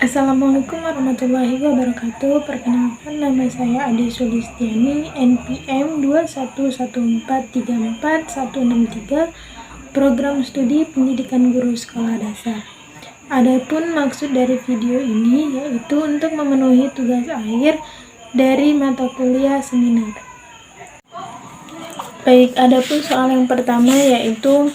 Assalamualaikum warahmatullahi wabarakatuh. Perkenalkan, nama saya Adi Sulistiani, NPM 211434163, Program Studi Pendidikan Guru Sekolah Dasar. Adapun maksud dari video ini yaitu untuk memenuhi tugas akhir dari mata kuliah seminar. Baik, adapun soal yang pertama yaitu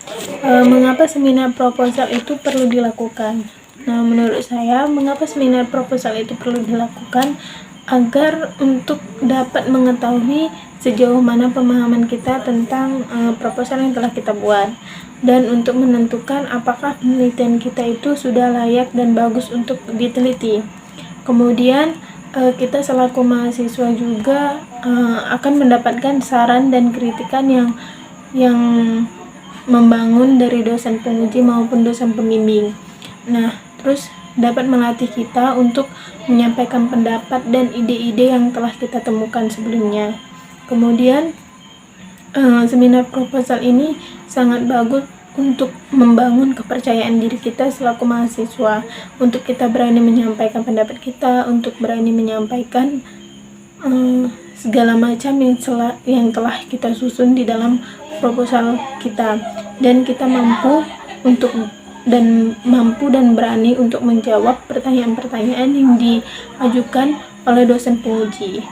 mengapa seminar proposal itu perlu dilakukan. Nah, menurut saya, mengapa seminar proposal itu perlu dilakukan? Agar untuk dapat mengetahui sejauh mana pemahaman kita tentang proposal yang telah kita buat, dan untuk menentukan apakah penelitian kita itu sudah layak dan bagus untuk diteliti. Kemudian kita selaku mahasiswa juga akan mendapatkan saran dan kritikan yang membangun dari dosen penguji maupun dosen pembimbing. Nah, terus dapat melatih kita untuk menyampaikan pendapat dan ide-ide yang telah kita temukan sebelumnya. Kemudian seminar proposal ini sangat bagus untuk membangun kepercayaan diri kita selaku mahasiswa, untuk kita berani menyampaikan pendapat kita, untuk berani menyampaikan segala macam yang telah kita susun di dalam proposal kita, dan kita mampu dan berani untuk menjawab pertanyaan-pertanyaan yang diajukan oleh dosen penguji.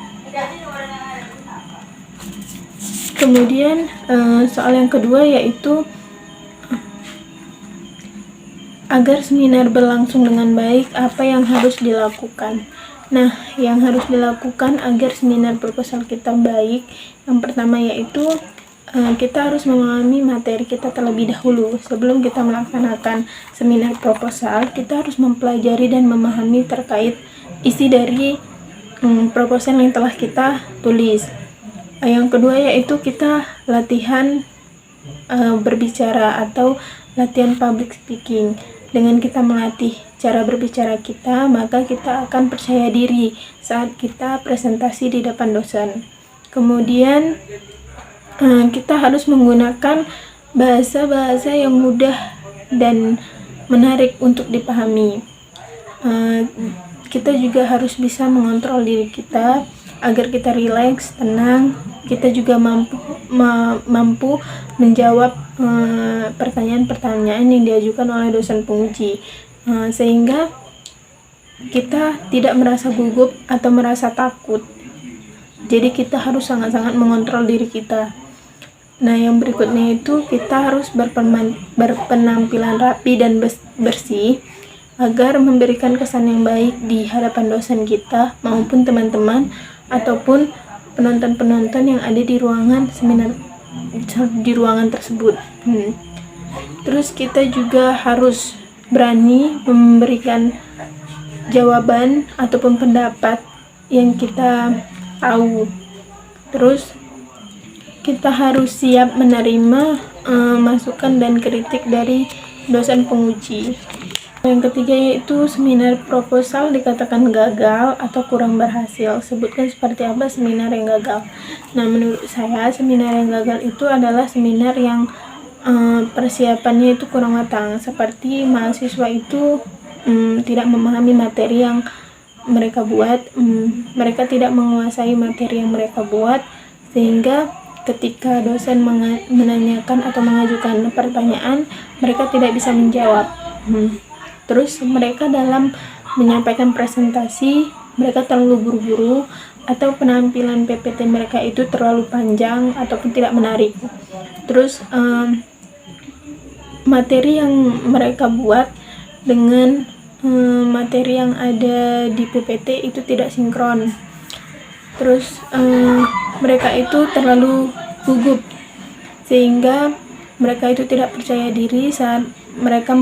Kemudian soal yang kedua yaitu agar seminar berlangsung dengan baik, apa yang harus dilakukan? Nah, yang harus dilakukan agar seminar proposal kita baik, yang pertama yaitu kita harus memahami materi kita terlebih dahulu. Sebelum kita melaksanakan seminar proposal, kita harus mempelajari dan memahami terkait isi dari proposal yang telah kita tulis. Yang kedua yaitu kita latihan berbicara atau latihan public speaking. Dengan kita melatih cara berbicara kita, maka kita akan percaya diri saat kita presentasi di depan dosen. Kemudian kita harus menggunakan bahasa-bahasa yang mudah dan menarik untuk dipahami. Kita juga harus bisa mengontrol diri kita agar kita rileks, tenang. Kita juga mampu menjawab pertanyaan-pertanyaan yang diajukan oleh dosen penguji, sehingga kita tidak merasa gugup atau merasa takut. Jadi kita harus sangat-sangat mengontrol diri kita. Nah, yang berikutnya itu kita harus berpenampilan rapi dan bersih agar memberikan kesan yang baik di hadapan dosen kita maupun teman-teman ataupun penonton-penonton yang ada di ruangan seminar, di ruangan tersebut. Terus kita juga harus berani memberikan jawaban ataupun pendapat yang kita tahu. Terus kita harus siap menerima masukan dan kritik dari dosen penguji. Yang ketiga yaitu seminar proposal dikatakan gagal atau kurang berhasil. Sebutkan seperti apa seminar yang gagal. Nah, menurut saya seminar yang gagal itu adalah seminar yang persiapannya itu kurang matang, seperti mahasiswa itu tidak memahami materi yang mereka buat, mereka tidak menguasai materi yang mereka buat, sehingga ketika dosen menanyakan atau mengajukan pertanyaan, mereka tidak bisa menjawab. Terus mereka dalam menyampaikan presentasi, mereka terlalu buru-buru, atau penampilan PPT mereka itu terlalu panjang ataupun tidak menarik. Terus materi yang mereka buat dengan materi yang ada di PPT itu tidak sinkron. Terus mereka itu terlalu gugup, sehingga mereka itu tidak percaya diri saat mereka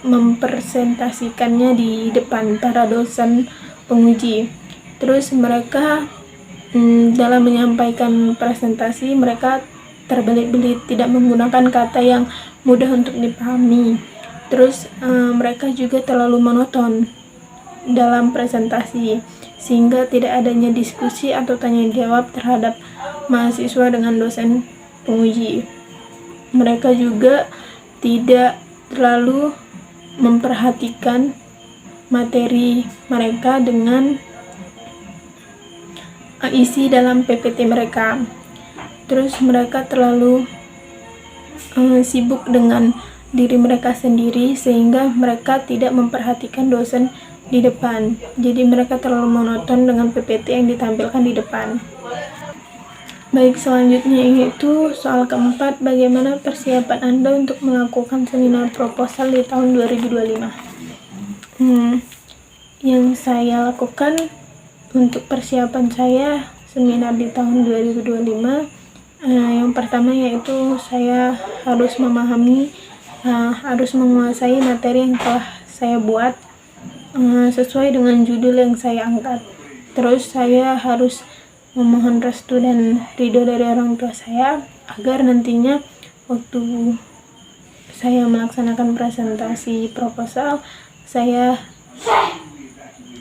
mempresentasikannya di depan para dosen penguji. Terus mereka dalam menyampaikan presentasi, mereka terbelit-belit, tidak menggunakan kata yang mudah untuk dipahami. Terus mereka juga terlalu monoton dalam presentasi, sehingga tidak adanya diskusi atau tanya jawab terhadap mahasiswa dengan dosen penguji. Mereka juga tidak terlalu memperhatikan materi mereka dengan isi dalam PPT mereka. Terus mereka terlalu sibuk dengan diri mereka sendiri sehingga mereka tidak memperhatikan dosen di depan. Jadi mereka terlalu monoton dengan PPT yang ditampilkan di depan. Baik, selanjutnya yaitu soal keempat, bagaimana persiapan Anda untuk melakukan seminar proposal di tahun 2025? Yang saya lakukan untuk persiapan saya seminar di tahun 2025, yang pertama yaitu saya harus memahami, harus menguasai materi yang telah saya buat sesuai dengan judul yang saya angkat. Terus saya harus memohon restu dan ridho dari orang tua saya agar nantinya waktu saya melaksanakan presentasi proposal saya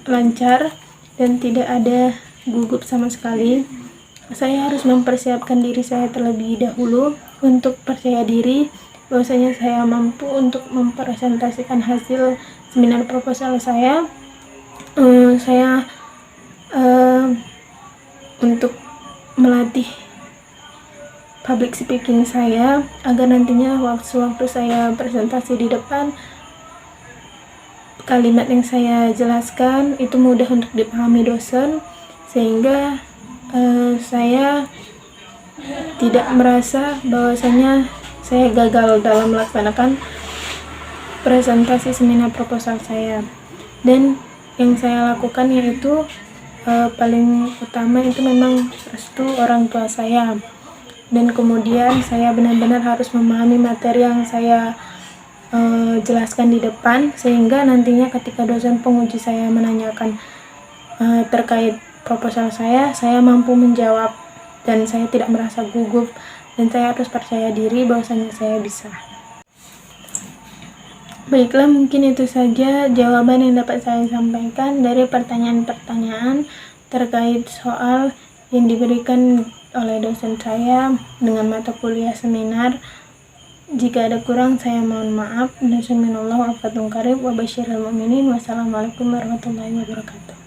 lancar dan tidak ada gugup sama sekali. Saya harus mempersiapkan diri saya terlebih dahulu untuk percaya diri bahwasanya saya mampu untuk mempresentasikan hasil seminar proposal saya. Untuk melatih public speaking saya agar nantinya waktu saya presentasi di depan, kalimat yang saya jelaskan itu mudah untuk dipahami dosen sehingga saya tidak merasa bahwasanya saya gagal dalam melaksanakan presentasi seminar proposal saya. Dan yang saya lakukan yaitu paling utama itu memang restu orang tua saya, dan kemudian saya benar-benar harus memahami materi yang saya jelaskan di depan sehingga nantinya ketika dosen penguji saya menanyakan terkait proposal saya mampu menjawab dan saya tidak merasa gugup, dan saya harus percaya diri bahwasanya saya bisa. Baiklah, mungkin itu saja jawaban yang dapat saya sampaikan dari pertanyaan-pertanyaan terkait soal yang diberikan oleh dosen saya dengan mata kuliah seminar. Jika ada kurang, saya mohon maaf. Wassalamualaikum warahmatullahi wabarakatuh.